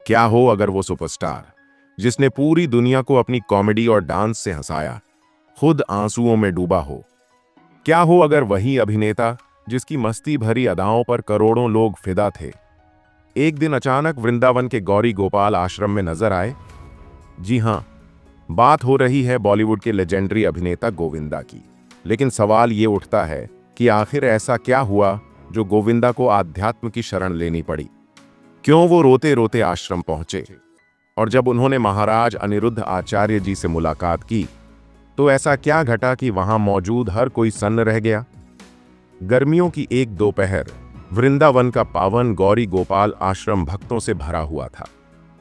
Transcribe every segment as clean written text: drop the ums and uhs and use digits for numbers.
क्या हो अगर वो सुपरस्टार जिसने पूरी दुनिया को अपनी कॉमेडी और डांस से हंसाया खुद आंसुओं में डूबा हो? क्या हो अगर वही अभिनेता जिसकी मस्ती भरी अदाओं पर करोड़ों लोग फिदा थे एक दिन अचानक वृंदावन के गौरी गोपाल आश्रम में नजर आए? जी हां, बात हो रही है बॉलीवुड के लेजेंडरी अभिनेता गोविंदा की। लेकिन सवाल ये उठता है कि आखिर ऐसा क्या हुआ जो गोविंदा को आध्यात्म की शरण लेनी पड़ी? क्यों वो रोते रोते आश्रम पहुंचे? और जब उन्होंने महाराज अनिरुद्ध आचार्य जी से मुलाकात की तो ऐसा क्या घटा कि वहां मौजूद हर कोई सन्न रह गया? गर्मियों की एक दोपहर वृंदावन का पावन गौरी गोपाल आश्रम भक्तों से भरा हुआ था।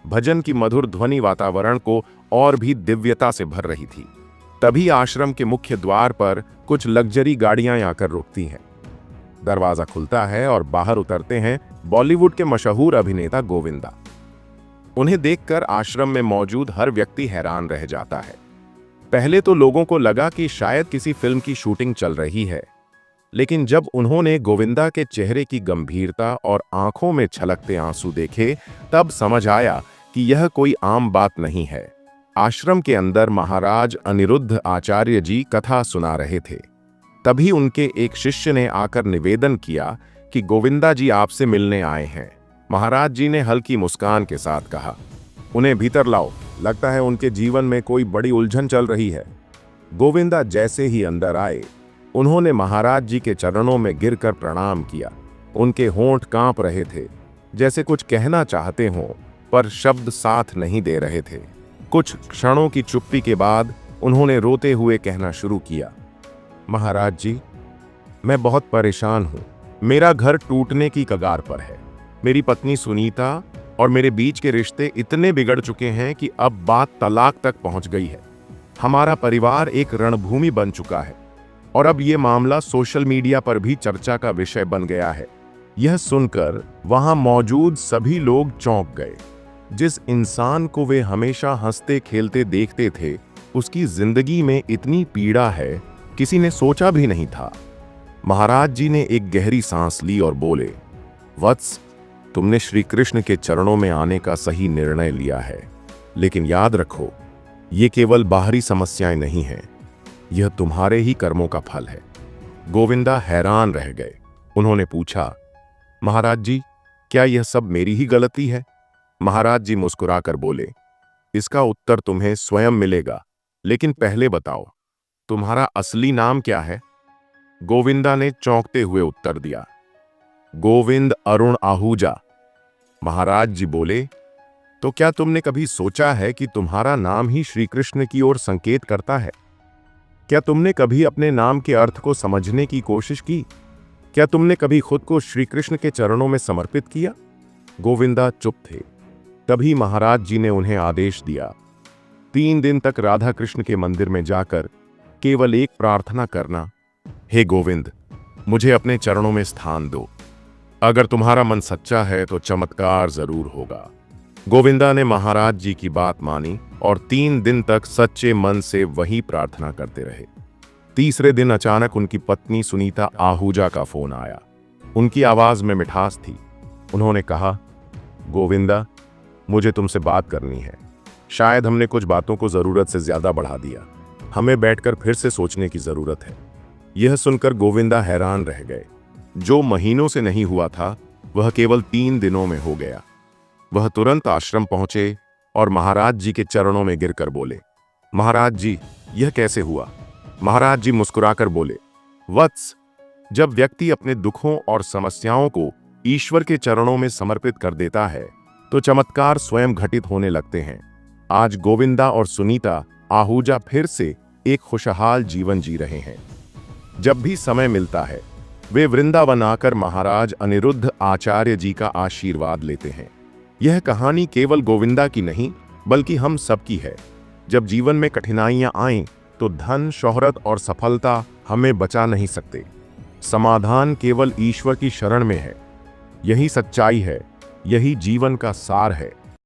भजन की मधुर ध्वनि वातावरण को और भी दिव्यता से भर रही थी। तभी आश्रम के मुख्य द्वार पर कुछ लग्जरी गाड़ियां आकर रुकती हैं। दरवाजा खुलता है और बाहर उतरते हैं बॉलीवुड के मशहूर अभिनेता गोविंदा। उन्हें देखकर आश्रम में मौजूद हर व्यक्ति हैरान रह जाता है। पहले तो लोगों को लगा कि शायद किसी फिल्म की शूटिंग चल रही है, लेकिन जब उन्होंने गोविंदा के चेहरे की गंभीरता और आंखों में छलकते आंसू देखे तब समझ आया कि यह कोई आम बात नहीं है। आश्रम के अंदर महाराज अनिरुद्ध आचार्य जी कथा सुना रहे थे। तभी उनके एक शिष्य ने आकर निवेदन किया कि गोविंदा जी आपसे मिलने आए हैं। महाराज जी ने हल्की मुस्कान के साथ कहा, उन्हें भीतर लाओ, लगता है उनके जीवन में कोई बड़ी उलझन चल रही है। गोविंदा जैसे ही अंदर आए उन्होंने महाराज जी के चरणों में गिरकर प्रणाम किया। उनके होंठ कांप रहे थे, जैसे कुछ कहना चाहते हों पर शब्द साथ नहीं दे रहे थे। कुछ क्षणों की चुप्पी के बाद उन्होंने रोते हुए कहना शुरू किया, महाराज जी, मैं बहुत परेशान हूं। मेरा घर टूटने की कगार पर है। मेरी पत्नी सुनीता और मेरे बीच के रिश्ते इतने बिगड़ चुके हैं कि अब बात तलाक तक पहुंच गई है। हमारा परिवार एक रणभूमि बन चुका है और अब यह मामला सोशल मीडिया पर भी चर्चा का विषय बन गया है। यह सुनकर वहां मौजूद सभी लोग चौंक गए। जिस इंसान को वे हमेशा हंसते खेलते देखते थे, उसकी जिंदगी में इतनी पीड़ा है, किसी ने सोचा भी नहीं था। महाराज जी ने एक गहरी सांस ली और बोले, वत्स, तुमने श्री कृष्ण के चरणों में आने का सही निर्णय लिया है, लेकिन याद रखो, ये केवल बाहरी समस्याएं नहीं हैं, यह तुम्हारे ही कर्मों का फल है। गोविंदा हैरान रह गए। उन्होंने पूछा, महाराज जी, क्या यह सब मेरी ही गलती है? महाराज जी मुस्कुराकर बोले, इसका उत्तर तुम्हें स्वयं मिलेगा, लेकिन पहले बताओ, तुम्हारा असली नाम क्या है? गोविंदा ने चौंकते हुए उत्तर दिया, गोविंद अरुण आहूजा। महाराज जी बोले, तो क्या तुमने कभी सोचा है कि तुम्हारा नाम ही श्री कृष्ण की ओर संकेत करता है? क्या तुमने कभी अपने नाम के अर्थ को समझने की कोशिश की? क्या तुमने कभी खुद को श्री कृष्ण के चरणों में समर्पित किया? गोविंदा चुप थे। तभी महाराज जी ने उन्हें आदेश दिया, 3 दिन तक राधा कृष्ण के मंदिर में जाकर केवल एक प्रार्थना करना, हे गोविंद, मुझे अपने चरणों में स्थान दो। अगर तुम्हारा मन सच्चा है तो चमत्कार जरूर होगा। गोविंदा ने महाराज जी की बात मानी और 3 दिन तक सच्चे मन से वही प्रार्थना करते रहे। तीसरे दिन अचानक उनकी पत्नी सुनीता आहूजा का फोन आया। उनकी आवाज में मिठास थी। उन्होंने कहा, गोविंदा, मुझे तुमसे बात करनी है। शायद हमने कुछ बातों को जरूरत से ज्यादा बढ़ा दिया। हमें बैठकर फिर से सोचने की जरूरत है। यह सुनकर गोविंदा हैरान रह गए। जो महीनों से नहीं हुआ था, वह केवल 3 दिनों में हो गया। वह तुरंत आश्रम पहुंचे और महाराज जी के चरणों में गिरकर बोले, महाराज जी, यह कैसे हुआ? महाराज जी मुस्कुराकर बोले, वत्स, जब व्यक्ति अपने दुखों और समस्याओं को ईश्वर के चरणों में समर्पित कर देता है तो चमत्कार स्वयं घटित होने लगते हैं। आज गोविंदा और सुनीता आहूजा फिर से एक खुशहाल जीवन जी रहे हैं। जब भी समय मिलता है वे वृंदावन आकर महाराज अनिरुद्ध आचार्य जी का आशीर्वाद लेते हैं। यह कहानी केवल गोविंदा की नहीं बल्कि हम सबकी है। जब जीवन में कठिनाइयां आएं तो धन, शोहरत और सफलता हमें बचा नहीं सकते। समाधान केवल ईश्वर की शरण में है। यही सच्चाई है, यही जीवन का सार है।